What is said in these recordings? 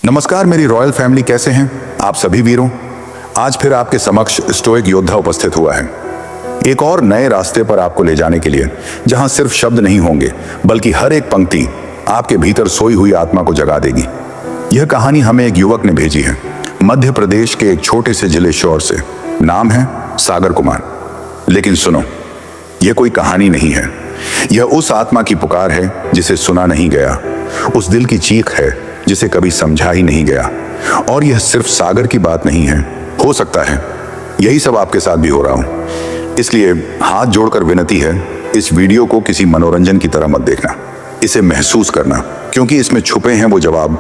नमस्कार मेरी royal family, कैसे हैं आप सभी वीरों। आज फिर आपके समक्ष स्टोइक योद्धा उपस्थित हुआ है, एक और नए रास्ते पर आपको ले जाने के लिए, जहां सिर्फ शब्द नहीं होंगे बल्कि हर एक पंक्ति आपके भीतर सोई हुई आत्मा को जगा देगी। यह कहानी हमें एक युवक ने भेजी है, मध्य प्रदेश के एक छोटे से जिले शोर से। नाम है सागर कुमार। लेकिन सुनो, यह कोई कहानी नहीं है, यह उस आत्मा की पुकार है जिसे सुना नहीं गया, उस दिल की चीख है जिसे कभी समझा ही नहीं गया। और यह सिर्फ सागर की बात नहीं है, हो सकता है यही सब आपके साथ भी हो रहा हो। इसलिए हाथ जोड़कर विनती है, इस वीडियो को किसी मनोरंजन की तरह मत देखना, इसे महसूस करना, क्योंकि इसमें छुपे हैं वो जवाब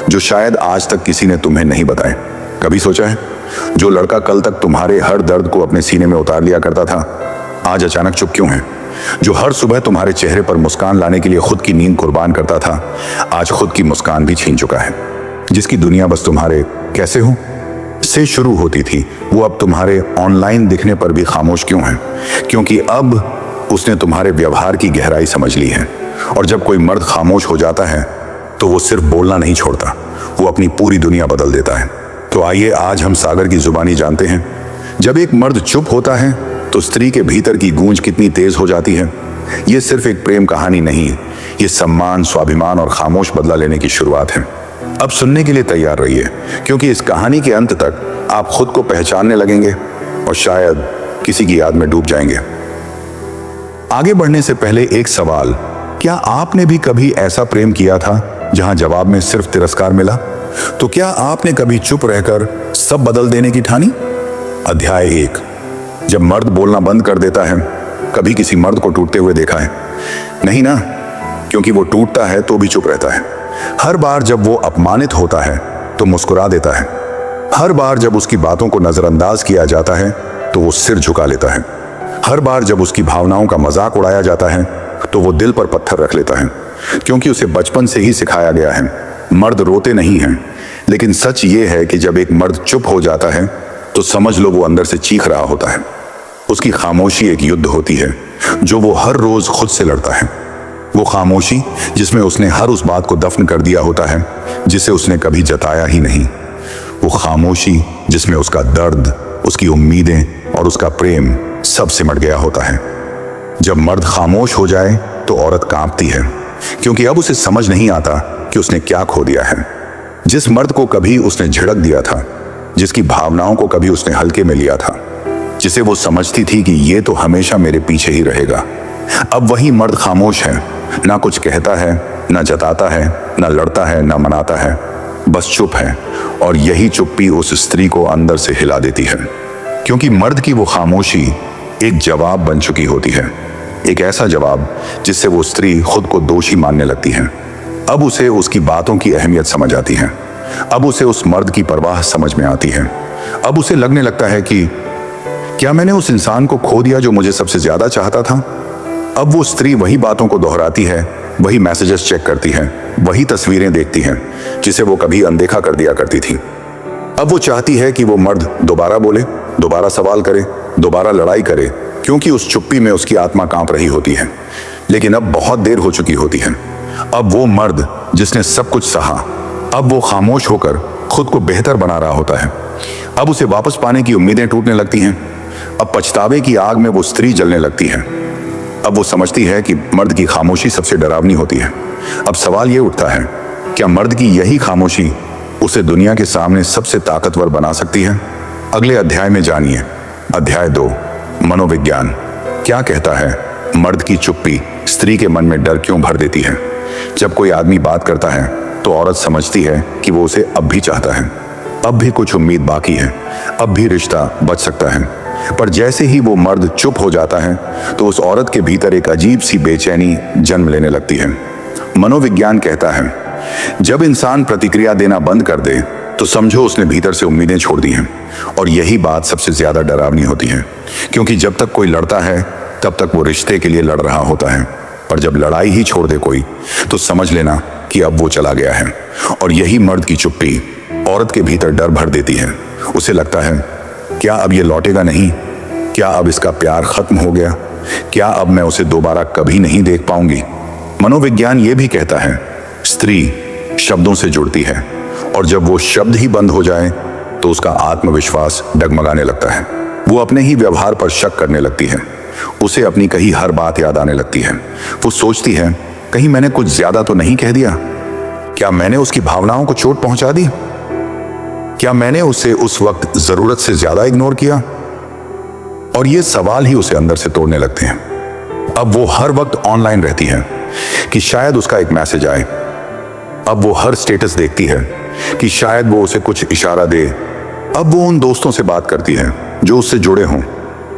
जो शायद आज तक किसी ने तुम्हें नहीं बताए। कभी सोचा है, जो लड़का कल तक तुम्हारे हर दर्द को अपने सीने में उतार लिया करता था, आज अचानक चुप क्यों है? जो हर सुबह तुम्हारे चेहरे पर मुस्कान लाने के लिए खुद की नींद कुर्बान करता था, आज खुद की मुस्कान भी छीन चुका है। जिसकी दुनिया बस तुम्हारे कैसे हो से शुरू होती थी, वो अब तुम्हारे ऑनलाइन दिखने पर भी खामोश क्यों है? क्योंकि अब उसने तुम्हारे व्यवहार की गहराई समझ ली है। और जब कोई मर्द खामोश हो जाता है तो वो सिर्फ बोलना नहीं छोड़ता, वो अपनी पूरी दुनिया बदल देता है। तो आइए आज हम सागर की जुबानी जानते हैं। जब एक मर्द चुप होता है तो स्त्री के भीतर की गूंज कितनी तेज हो जाती है। यह सिर्फ एक प्रेम कहानी नहीं है, यह सम्मान, स्वाभिमान और खामोश बदला लेने की शुरुआत है। अब सुनने के लिए तैयार रहिए, क्योंकि इस कहानी के अंत तक आप खुद को पहचानने लगेंगे और शायद किसी की याद में डूब जाएंगे। आगे बढ़ने से पहले एक सवाल, क्या आपने भी कभी ऐसा प्रेम किया था जहां जवाब में सिर्फ तिरस्कार मिला? तो क्या आपने कभी चुप रहकर सब बदल देने की ठानी? अध्याय 1। जब मर्द बोलना बंद कर देता है। कभी किसी मर्द को टूटते हुए देखा है? नहीं ना, क्योंकि वो टूटता है तो भी चुप रहता है। हर बार जब वो अपमानित होता है तो मुस्कुरा देता है। हर बार जब उसकी बातों को नजरअंदाज किया जाता है तो वो सिर झुका लेता है। हर बार जब उसकी भावनाओं का मजाक उड़ाया जाता है तो वो दिल पर पत्थर रख लेता है, क्योंकि उसे बचपन से ही सिखाया गया है, मर्द रोते नहीं हैं। लेकिन सच ये है कि जब एक मर्द चुप हो जाता है तो समझ लो वो अंदर से चीख रहा होता है। उसकी खामोशी एक युद्ध होती है जो वो हर रोज खुद से लड़ता है। वो खामोशी जिसमें उसने हर उस बात को दफन कर दिया होता है जिसे उसने कभी जताया ही नहीं। वो खामोशी जिसमें उसका दर्द, उसकी उम्मीदें और उसका प्रेम सब सिमट गया होता है। जब मर्द खामोश हो जाए तो औरत कांपती है, क्योंकि अब उसे समझ नहीं आता कि उसने क्या खो दिया है। जिस मर्द को कभी उसने झिड़क दिया था, जिसकी भावनाओं को कभी उसने हल्के में लिया था, जिसे वो समझती थी कि ये तो हमेशा मेरे पीछे ही रहेगा, अब वही मर्द खामोश है। ना कुछ कहता है, ना जताता है, ना लड़ता है, ना मनाता है, बस चुप है। और यही चुप्पी उस स्त्री को अंदर से हिला देती है, क्योंकि मर्द की वो खामोशी एक जवाब बन चुकी होती है। एक ऐसा जवाब जिससे वो स्त्री खुद को दोषी मानने लगती है। अब उसे उसकी बातों की अहमियत समझ आती है। अब उसे उस मर्द की परवाह समझ में आती है। अब उसे लगने लगता है कि क्या मैंने उस इंसान को खो दिया जो मुझे सबसे ज्यादा चाहता था? अब वो स्त्री वही बातों को दोहराती है, वही मैसेजेस चेक करती है, वही तस्वीरें देखती है जिसे वो कभी अनदेखा कर दिया करती थी। अब वो चाहती है कि वो मर्द दोबारा बोले, दोबारा सवाल करे, दोबारा लड़ाई करे, क्योंकि उस चुप्पी में उसकी आत्मा कांप रही होती है। लेकिन अब बहुत देर हो चुकी होती है। अब वो मर्द जिसने सब कुछ सहा, अब वो खामोश होकर खुद को बेहतर बना रहा होता है। अब उसे वापस पाने की उम्मीदें टूटने लगती हैं। अब पछतावे की आग में वो स्त्री जलने लगती है। अब वो समझती है कि मर्द की खामोशी सबसे डरावनी होती है। अब सवाल ये उठता है, क्या मर्द की यही खामोशी उसे दुनिया के सामने सबसे ताकतवर बना सकती है? अगले अध्याय में जानिए। अध्याय 2, मनोविज्ञान। क्या कहता है, मर्द की चुप्पी स्त्री के मन में डर क्यों भर देती है? जब कोई आदमी बात करता है तो औरत समझती है कि वो उसे अब भी चाहता है, अब भी कुछ उम्मीद बाकी है, अब भी रिश्ता बच सकता है। पर जैसे ही वो मर्द चुप हो जाता है तो उस औरत के भीतर एक अजीब सी बेचैनी जन्म लेने लगती है। मनोविज्ञान कहता है, जब इंसान प्रतिक्रिया देना बंद कर दे तो समझो उसने भीतर से उम्मीदें छोड़ दी हैं। और यही बात सबसे ज्यादा डरावनी होती है, क्योंकि जब तक कोई लड़ता है तब तक वो रिश्ते के लिए लड़ रहा होता है, पर जब लड़ाई ही छोड़ दे कोई तो समझ लेना कि अब वो चला गया है। और यही मर्द की चुप्पी औरत के भीतर डर भर देती है। उसे लगता है, क्या अब ये लौटेगा नहीं? क्या अब इसका प्यार खत्म हो गया? क्या अब मैं उसे दोबारा कभी नहीं देख पाऊंगी? मनोविज्ञान ये भी कहता है, स्त्री शब्दों से जुड़ती है और जब वो शब्द ही बंद हो जाए तो उसका आत्मविश्वास डगमगाने लगता है। वो अपने ही व्यवहार पर शक करने लगती है। उसे अपनी कही हर बात याद आने लगती है। वो सोचती है, कहीं मैंने कुछ ज्यादा तो नहीं कह दिया? क्या मैंने उसकी भावनाओं को चोट पहुंचा दी? क्या मैंने उसे उस वक्त जरूरत से ज्यादा इग्नोर किया? और ये सवाल ही उसे अंदर से तोड़ने लगते हैं। अब वो हर वक्त ऑनलाइन रहती है कि शायद उसका एक मैसेज आए। अब वो हर स्टेटस देखती है कि शायद वो उसे कुछ इशारा दे। अब वो उन दोस्तों से बात करती है जो उससे जुड़े हों,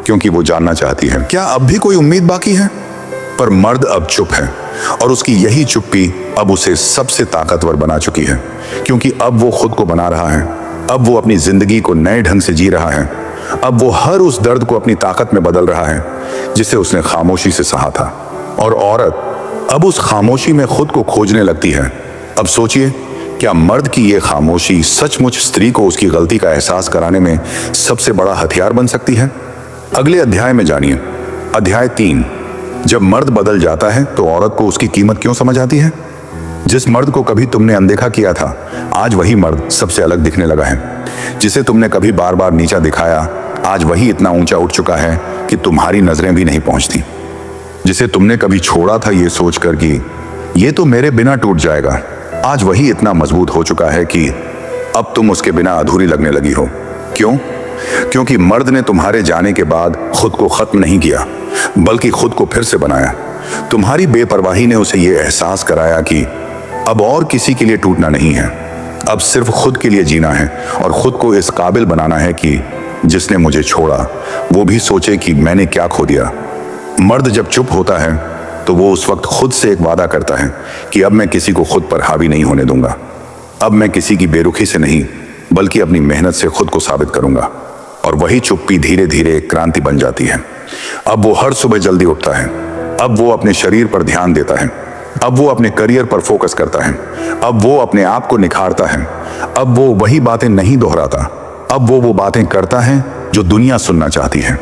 क्योंकि वो जानना चाहती है क्या अब भी कोई उम्मीद बाकी है। पर मर्द अब चुप है और उसकी यही चुप्पी अब उसे सबसे ताकतवर बना चुकी है, क्योंकि अब वो खुद को बना रहा है। अब वो अपनी जिंदगी को नए ढंग से जी रहा है। अब वो हर उस दर्द को अपनी ताकत में बदल रहा है जिसे उसने खामोशी से सहा था। और औरत अब उस खामोशी में खुद को खोजने लगती है। अब सोचिए, क्या मर्द की ये खामोशी सचमुच स्त्री को उसकी गलती का एहसास कराने में सबसे बड़ा हथियार बन सकती है? अगले अध्याय में जानिए। अध्याय 3, जब मर्द बदल जाता है तो औरत को उसकी कीमत क्यों समझ आती है। जिस मर्द को कभी तुमने अनदेखा किया था, आज वही मर्द सबसे अलग दिखने लगा है। जिसे तुमने कभी बार बार नीचा दिखाया, आज वही इतना ऊंचा उठ चुका है कि तुम्हारी नजरें भी नहीं पहुंचती। जिसे तुमने कभी छोड़ा था ये सोचकर कि ये तो मेरे बिना टूट जाएगा, आज वही इतना मजबूत हो चुका है कि अब तुम उसके बिना अधूरी लगने लगी हो। क्यों? क्योंकि मर्द ने तुम्हारे जाने के बाद खुद को खत्म नहीं किया, बल्कि खुद को फिर से बनाया। तुम्हारी बेपरवाही ने उसे यह एहसास कराया कि अब और किसी के लिए टूटना नहीं है, अब सिर्फ खुद के लिए जीना है और खुद को इस काबिल बनाना है कि जिसने मुझे छोड़ा वो भी सोचे कि मैंने क्या खो दिया। मर्द जब चुप होता है तो वो उस वक्त खुद से एक वादा करता है कि अब मैं किसी को खुद पर हावी नहीं होने दूंगा। अब मैं किसी की बेरुखी से नहीं, बल्कि अपनी मेहनत से खुद को साबित करूंगा। और वही चुप्पी धीरे धीरे एक क्रांति बन जाती है। अब वो हर सुबह जल्दी उठता है। अब वो अपने शरीर पर ध्यान देता है। अब वो अपने करियर पर फोकस करता है। अब वो अपने आप को निखारता है। अब वो वही बातें नहीं दोहराता। अब वो बातें करता है जो दुनिया सुनना चाहती है।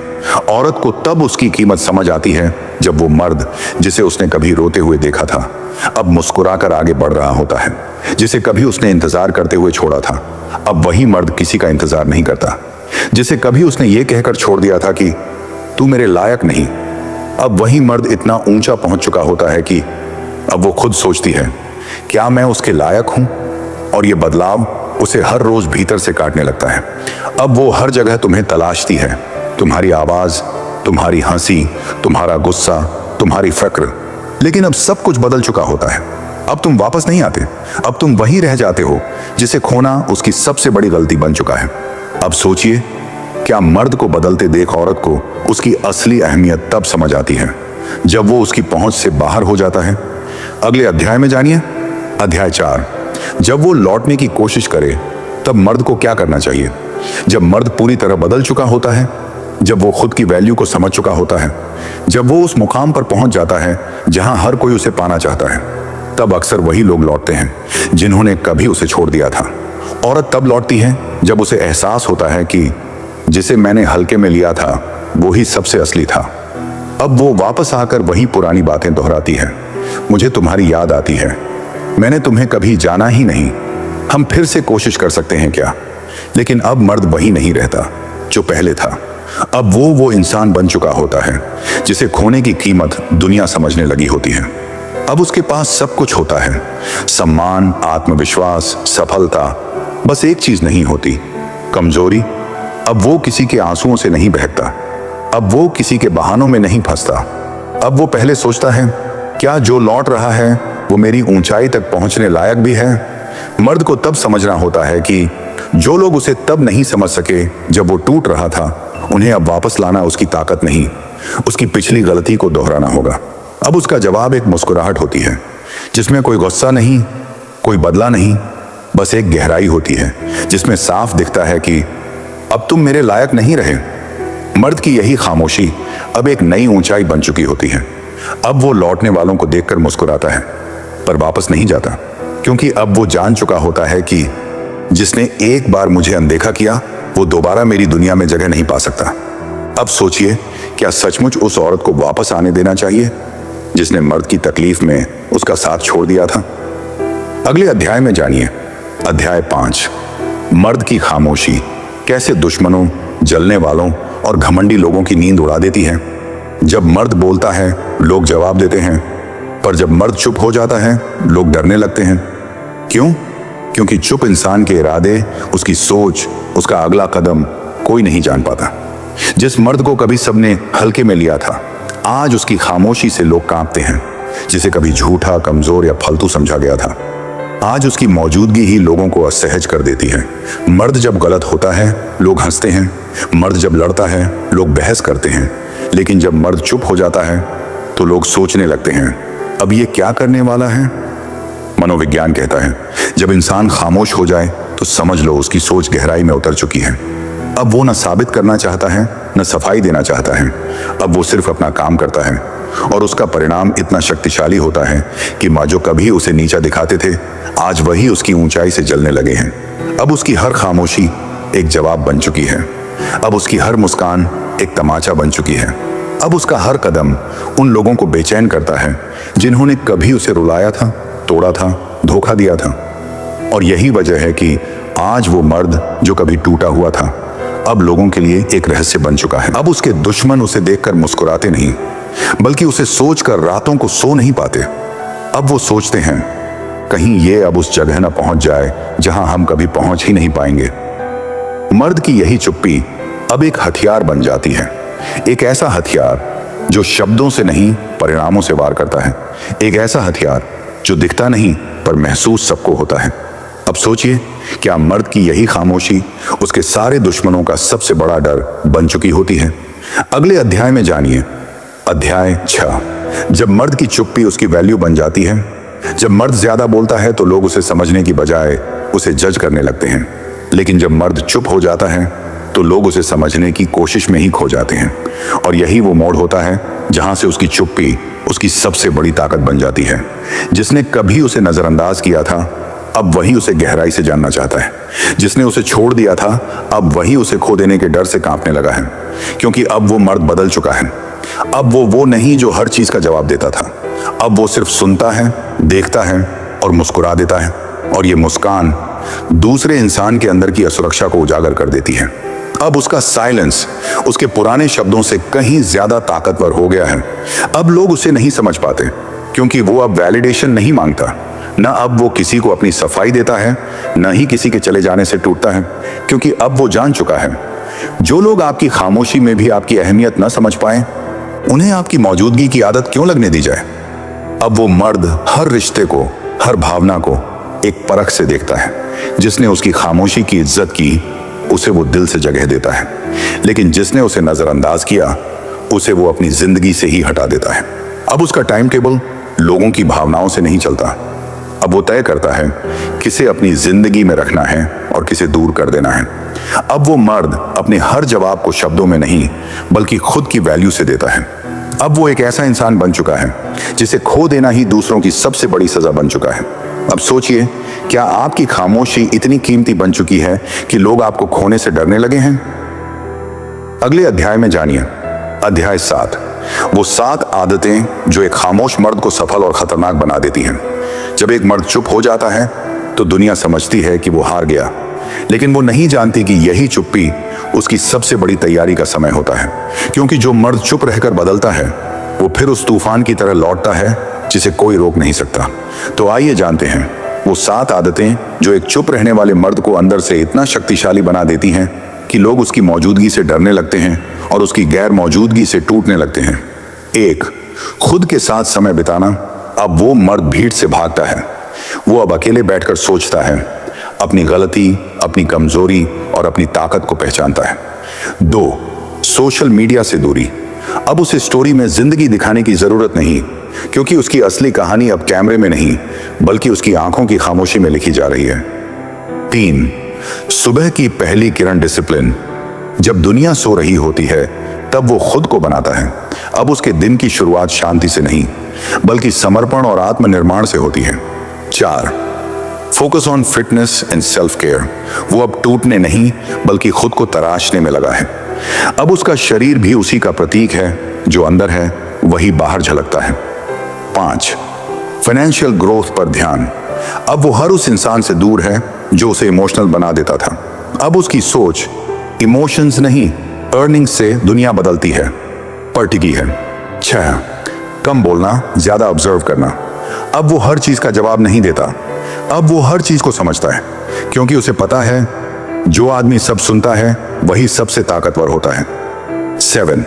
औरत को तब उसकी कीमत समझ आती है जब वो मर्द, जिसे उसने कभी रोते हुए देखा था, अब मुस्कुराकर आगे बढ़ रहा होता है। जिसे कभी उसने इंतजार करते हुए छोड़ा था, अब वही मर्द किसी का इंतजार नहीं करता। जिसे कभी उसने ये कहकर छोड़ दिया था कि तू मेरे लायक नहीं, अब वही मर्द इतना ऊंचा पहुंच चुका होता है कि अब वो खुद सोचती है, क्या मैं उसके लायक हूं? और ये बदलाव उसे हर रोज भीतर से काटने लगता है। अब वो हर जगह तुम्हें तलाशती है, तुम्हारी आवाज, तुम्हारी हंसी, तुम्हारा गुस्सा, तुम्हारी फिक्र। लेकिन अब सब कुछ बदल चुका होता है। अब तुम वापस नहीं आते। अब तुम वहीं रह जाते हो जिसे खोना उसकी सबसे बड़ी गलती बन चुका है। अब सोचिए, क्या मर्द को बदलते देख औरत को उसकी असली अहमियत तब समझ आती है जब वो उसकी पहुंच से बाहर हो जाता है। अगले अध्याय में जानिए। अध्याय 4, जब वो लौटने की कोशिश करे तब मर्द को क्या करना चाहिए। जब मर्द पूरी तरह बदल चुका होता है, जब वो खुद की वैल्यू को समझ चुका होता है, जब वो उस मुकाम पर पहुंच जाता है जहां हर कोई उसे पाना चाहता है, तब अक्सर वही लोग लौटते हैं जिन्होंने कभी उसे छोड़ दिया था। औरत तब लौटती है जब उसे एहसास होता है कि जिसे मैंने हल्के में लिया था वो ही सबसे असली था। अब वो वापस आकर वही पुरानी बातें दोहराती है। मुझे तुम्हारी याद आती है, मैंने तुम्हें कभी जाना ही नहीं, हम फिर से कोशिश कर सकते हैं क्या। लेकिन अब मर्द वही नहीं रहता जो पहले था। अब वो इंसान बन चुका होता है जिसे खोने की कीमत दुनिया समझने लगी होती है। अब उसके पास सब कुछ होता है, सम्मान, आत्मविश्वास, सफलता। बस एक चीज नहीं होती, कमजोरी। अब वो किसी के आंसुओं से नहीं बहकता। अब वो किसी के बहानों में नहीं फंसता। अब वो पहले सोचता है, क्या जो लौट रहा है वो मेरी ऊंचाई तक पहुंचने लायक भी है। मर्द को तब समझना होता है कि जो लोग उसे तब नहीं समझ सके जब वो टूट रहा था, उन्हें अब वापस लाना उसकी ताकत नहीं, उसकी पिछली गलती को दोहराना होगा। अब उसका जवाब एक मुस्कुराहट होती है जिसमें कोई गुस्सा नहीं, कोई बदला नहीं, बस एक गहराई होती है जिसमें साफ दिखता है कि अब तुम मेरे लायक नहीं रहे। मर्द की यही खामोशी अब एक नई ऊंचाई बन चुकी होती है। अब वो लौटने वालों को देखकर मुस्कुराता है, पर वापस नहीं जाता, क्योंकि अब वो जान चुका होता है कि जिसने एक बार मुझे अनदेखा किया वो दोबारा मेरी दुनिया में जगह नहीं पा सकता। अब सोचिए, क्या सचमुच उस औरत को वापस आने देना चाहिए जिसने मर्द की तकलीफ में उसका साथ छोड़ दिया था। अगले अध्याय में जानिए। अध्याय 5, मर्द की खामोशी कैसे दुश्मनों, जलने वालों और घमंडी लोगों की नींद उड़ा देती है। जब मर्द बोलता है लोग जवाब देते हैं, पर जब मर्द चुप हो जाता है लोग डरने लगते हैं। क्यों? क्योंकि चुप इंसान के इरादे, उसकी सोच, उसका अगला कदम कोई नहीं जान पाता। जिस मर्द को कभी सबने हल्के में लिया था, आज उसकी खामोशी से लोग कांपते हैं। जिसे कभी झूठा, कमजोर या फालतू समझा गया था, आज उसकी मौजूदगी ही लोगों को असहज कर देती है। मर्द जब गलत होता है लोग हंसते हैं, मर्द जब लड़ता है लोग बहस करते हैं, लेकिन जब मर्द चुप हो जाता है तो लोग सोचने लगते हैं, अब ये क्या करने वाला है। मनोविज्ञान कहता है जब इंसान खामोश हो जाए तो समझ लो उसकी सोच गहराई में उतर चुकी है। अब वो न साबित करना चाहता है, न सफाई देना चाहता है। अब वो सिर्फ अपना काम करता है और उसका परिणाम इतना शक्तिशाली होता है कि माँ जो कभी उसे नीचा दिखाते थे, आज वही उसकी ऊंचाई से जलने लगे हैं। अब उसकी हर खामोशी एक जवाब बन चुकी है। अब उसकी हर मुस्कान एक तमाचा बन चुकी है। अब उसका हर कदम उन लोगों को बेचैन करता है जिन्होंने कभी उसे रुलाया था, तोड़ा था, धोखा दिया था। और यही वजह है कि आज वो मर्द जो कभी टूटा हुआ था, अब लोगों के लिए एक रहस्य बन चुका है। अब उसके दुश्मन उसे देखकर मुस्कुराते नहीं, बल्कि उसे सोचकर रातों को सो नहीं पाते। अब वो सोचते हैं कहीं ये अब उस जगह न पहुंच जाए जहां हम कभी पहुंच ही नहीं पाएंगे। मर्द की यही चुप्पी अब एक हथियार बन जाती है। एक ऐसा हथियार जो शब्दों से नहीं, परिणामों से वार करता है। एक ऐसा हथियार जो दिखता नहीं पर महसूस सबको होता है। अब सोचिए, क्या मर्द की यही खामोशी उसके सारे दुश्मनों का सबसे बड़ा डर बन चुकी होती है। अगले अध्याय में जानिए, अध्याय 6, जब मर्द की चुप्पी उसकी वैल्यू बन जाती है। जब मर्द ज्यादा बोलता है तो लोग उसे समझने की बजाय उसे जज करने लगते हैं, लेकिन जब मर्द चुप हो जाता है तो लोग उसे समझने की कोशिश में ही खो जाते हैं। और यही वो मोड़ होता है जहां से उसकी चुप्पी उसकी सबसे बड़ी ताकत बन जाती है। जिसने कभी उसे नजरअंदाज किया था, अब वही उसे गहराई से जानना चाहता है। जिसने उसे छोड़ दिया था, अब वही उसे खो देने के डर से कांपने लगा है, क्योंकि अब वो मर्द बदल चुका है। अब वो नहीं जो हर चीज का जवाब देता था। अब वो सिर्फ सुनता है, देखता है और मुस्कुरा देता है। और ये मुस्कान दूसरे इंसान के अंदर की असुरक्षा को उजागर कर देती है। अब उसका साइलेंस उसके पुराने शब्दों से कहीं ज्यादा ताकतवर हो गया है। अब लोग उसे नहीं समझ पाते, क्योंकि वो अब वैलिडेशन नहीं मांगता। न अब वो किसी को अपनी सफाई देता है, न ही किसी के चले जाने से टूटता है, क्योंकि अब वो जान चुका है जो लोग आपकी खामोशी में भी आपकी अहमियत न समझ पाए, उन्हें आपकी मौजूदगी की आदत क्यों लगने दी जाए। अब वो मर्द हर रिश्ते को, हर भावना को एक परख से देखता है। जिसने उसकी खामोशी की इज्जत की, उसे वो दिल से जगह देता है, लेकिन जिसने उसे नजरअंदाज किया, उसे वो अपनी जिंदगी से ही हटा देता है। अब उसका टाइम टेबल लोगों की भावनाओं से नहीं चलता। अब वो तय करता है किसे अपनी जिंदगी में रखना है और किसे दूर कर देना है। अब वो मर्द अपने हर जवाब को शब्दों में नहीं, बल्कि खुद की वैल्यू से देता है। अब वो एक ऐसा इंसान बन चुका है जिसे खो देना ही दूसरों की सबसे बड़ी सजा बन चुका है। अब सोचिए, क्या आपकी खामोशी इतनी कीमती बन चुकी है कि लोग आपको खोने से डरने लगे हैं। अगले अध्याय में जानिए, अध्याय 7, वो 7 आदतें जो एक खामोश मर्द को सफल और खतरनाक बना देती हैं। जब एक मर्द चुप हो जाता है तो दुनिया समझती है कि वो हार गया, लेकिन वो नहीं जानती कि यही चुप्पी उसकी सबसे बड़ी तैयारी का समय होता है। क्योंकि जो मर्द चुप रहकर बदलता है, वो फिर उस तूफान की तरह लौटता है जिसे कोई रोक नहीं सकता। तो आइए जानते हैं वो 7 आदतें जो एक चुप रहने वाले मर्द को अंदर से इतना शक्तिशाली बना देती हैं कि लोग उसकी मौजूदगी से डरने लगते हैं और उसकी गैर मौजूदगी से टूटने लगते हैं। 1, खुद के साथ समय बिताना। अब वो मर्द भीड़ से भागता है। वो अब अकेले बैठकर सोचता है, अपनी गलती, अपनी कमजोरी और अपनी ताकत को पहचानता है। 2, सोशल मीडिया से दूरी। अब उसे स्टोरी में जिंदगी दिखाने की जरूरत नहीं, क्योंकि उसकी असली कहानी अब कैमरे में नहीं, बल्कि उसकी आंखों की खामोशी में लिखी जा रही है। 3, सुबह की पहली किरण डिसिप्लिन। जब दुनिया सो रही होती है, तब वो खुद को बनाता है। अब उसके दिन की शुरुआत शांति से नहीं, बल्कि समर्पण और आत्मनिर्माण से होती है। 4, focus on fitness and self care. वो अब टूटने नहीं, बल्कि खुद को तराशने में लगा है। अब उसका शरीर भी उसी का प्रतीक है, जो अंदर है वही बाहर झलकता है। 5, फाइनेंशियल ग्रोथ पर ध्यान। अब वो हर उस इंसान से दूर है जो उसे इमोशनल बना देता था। अब उसकी सोच इमोशंस नहीं, अर्निंग से दुनिया बदलती है, पर टिकी है। 6, कम बोलना, ज्यादा ऑब्जर्व करना। अब वो हर चीज का जवाब नहीं देता, अब वो हर चीज को समझता है, क्योंकि उसे पता है जो आदमी सब सुनता है वही सबसे ताकतवर होता है। 7,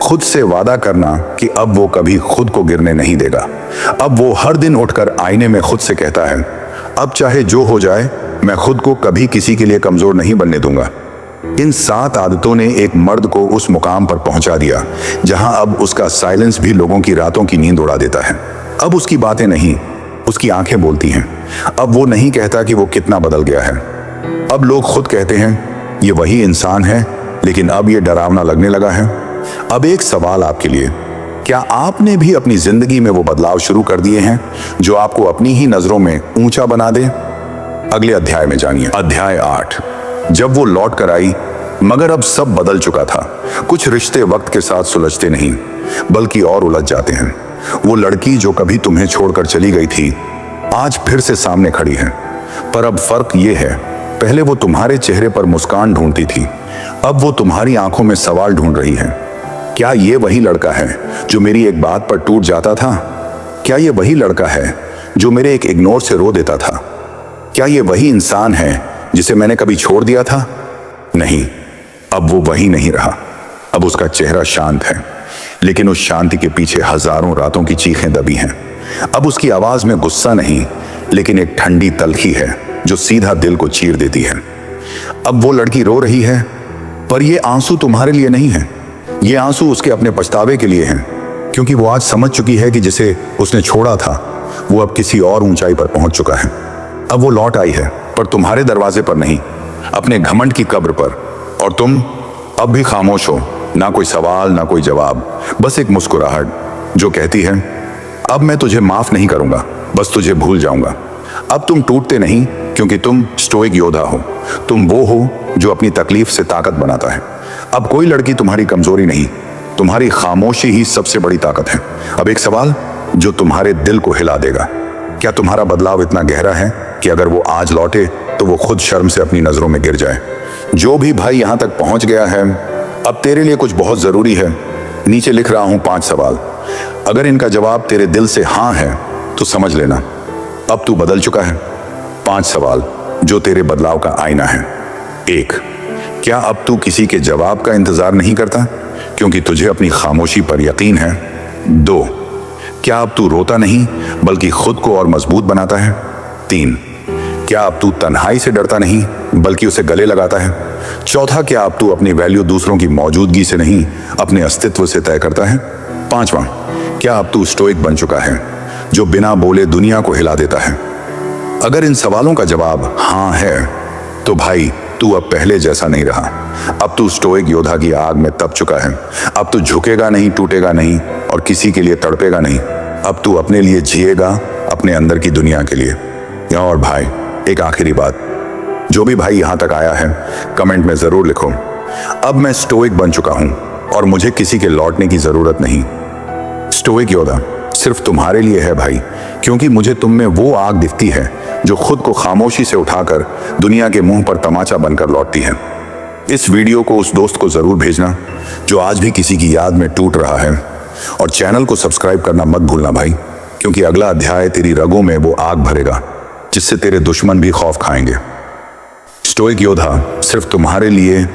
खुद से वादा करना कि अब वो कभी खुद को गिरने नहीं देगा। अब वो हर दिन उठकर आईने में खुद से कहता है, अब चाहे जो हो जाए मैं खुद को कभी किसी के लिए कमजोर नहीं बनने दूंगा। इन 7 आदतों ने एक मर्द को उस मुकाम पर पहुंचा दिया जहां अब उसका साइलेंस भी लोगों की रातों की नींद उड़ा देता है। अब उसकी बातें नहीं, उसकी आंखें बोलती हैं। अब वो नहीं कहता कि वो कितना बदल गया है, अब लोग खुद कहते हैं ये वही इंसान है, लेकिन अब ये डरावना लगने लगा है। अब एक सवाल आपके लिए, क्या आपने भी अपनी जिंदगी में वो बदलाव शुरू कर दिए हैं जो आपको अपनी ही नजरों में ऊंचा बना दे? अगले अध्याय में जानिए। अध्याय 8, जब वो लौट कर आई, मगर अब सब बदल चुका था। कुछ रिश्ते वक्त के साथ सुलझते नहीं बल्कि और उलझ जाते हैं। वो लड़की जो कभी तुम्हें छोड़कर चली गई थी आज फिर से सामने खड़ी है, पर अब फर्क ये है, पहले वो तुम्हारे चेहरे पर मुस्कान ढूंढती थी, अब वो तुम्हारी आंखों में सवाल ढूंढ रही है। क्या ये वही लड़का है जो मेरी एक बात पर टूट जाता था? क्या ये वही लड़का है जो मेरे एक इग्नोर से रो देता था? क्या ये वही इंसान है जिसे मैंने कभी छोड़ दिया था? नहीं, अब वो वही नहीं रहा। अब उसका चेहरा शांत है, लेकिन उस शांति के पीछे हजारों रातों की चीखें दबी हैं। अब उसकी आवाज में गुस्सा नहीं, लेकिन एक ठंडी तलखी है जो सीधा दिल को चीर देती है। अब वो लड़की रो रही है, पर ये आंसू तुम्हारे लिए नहीं है, ये आंसू उसके अपने पछतावे के लिए हैं, क्योंकि वो आज समझ चुकी है कि जिसे उसने छोड़ा था वो अब किसी और ऊंचाई पर पहुंच चुका है। अब वो लौट आई है, पर तुम्हारे दरवाजे पर नहीं, अपने घमंड की कब्र पर। और तुम अब भी खामोश हो, ना कोई सवाल ना कोई जवाब, बस एक मुस्कुराहट जो कहती है अब मैं तुझे माफ नहीं करूंगा, बस तुझे भूल जाऊंगा। अब तुम टूटते नहीं क्योंकि तुम स्टोइक योद्धा हो, तुम वो हो जो अपनी तकलीफ से ताकत बनाता है। अब कोई लड़की तुम्हारी कमजोरी नहीं, तुम्हारी खामोशी ही सबसे बड़ी ताकत है। अब एक सवाल जो तुम्हारे दिल को हिला देगा, क्या तुम्हारा बदलाव इतना गहरा है कि अगर वो आज लौटे तो वो खुद शर्म से अपनी नजरों में गिर जाए? जो भी भाई यहां तक पहुंच गया है, अब तेरे लिए कुछ बहुत जरूरी है। नीचे लिख रहा हूं 5 सवाल, अगर इनका जवाब तेरे दिल से हाँ है तो समझ लेना अब तू बदल चुका है। 5 सवाल जो तेरे बदलाव का आईना है। 1, क्या अब तू किसी के जवाब का इंतजार नहीं करता क्योंकि तुझे अपनी खामोशी पर यकीन है? 2, क्या अब तू रोता नहीं बल्कि खुद को और मजबूत बनाता है? 3, क्या अब तू तन्हाई से डरता नहीं बल्कि उसे गले लगाता है? 4, क्या अब तू अपनी वैल्यू दूसरों की मौजूदगी से नहीं अपने अस्तित्व से तय करता है? 5वां, क्या अब तू स्टोइक बन चुका है जो बिना बोले दुनिया को हिला देता है? अगर इन सवालों का जवाब हाँ है तो भाई तू अब पहले जैसा नहीं रहा। अब तू स्टोइक योद्धा की आग में तप चुका है। अब तू झुकेगा नहीं, टूटेगा नहीं और किसी के लिए तड़पेगा नहीं। अब तू अपने लिए जिएगा, अपने अंदर की दुनिया के लिए। और भाई एक आखिरी बात, जो भी भाई यहां तक आया है कमेंट में जरूर लिखो, अब मैं स्टोइक बन चुका हूं और मुझे किसी के लौटने की जरूरत नहीं। स्टोइक योद्धा सिर्फ तुम्हारे लिए है भाई, क्योंकि मुझे तुम में वो आग दिखती है जो खुद को खामोशी से उठाकर दुनिया के मुंह पर तमाचा बनकर लौटती है। इस वीडियो को उस दोस्त को जरूर भेजना जो आज भी किसी की याद में टूट रहा है, और चैनल को सब्सक्राइब करना मत भूलना भाई, क्योंकि अगला अध्याय तेरी रगों में वो आग भरेगा जिससे तेरे दुश्मन भी खौफ खाएंगे। स्टोइक योद्धा सिर्फ तुम्हारे लिए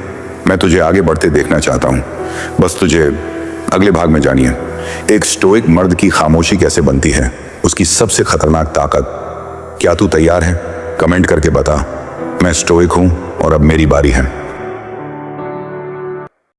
मैं तुझे आगे बढ़ते देखना चाहता हूं, बस तुझे अगले भाग में जानिए एक स्टोइक मर्द की खामोशी कैसे बनती है, उसकी सबसे खतरनाक ताकत। क्या तू तैयार है? कमेंट करके बता। मैं स्टोइक हूं और अब मेरी बारी है।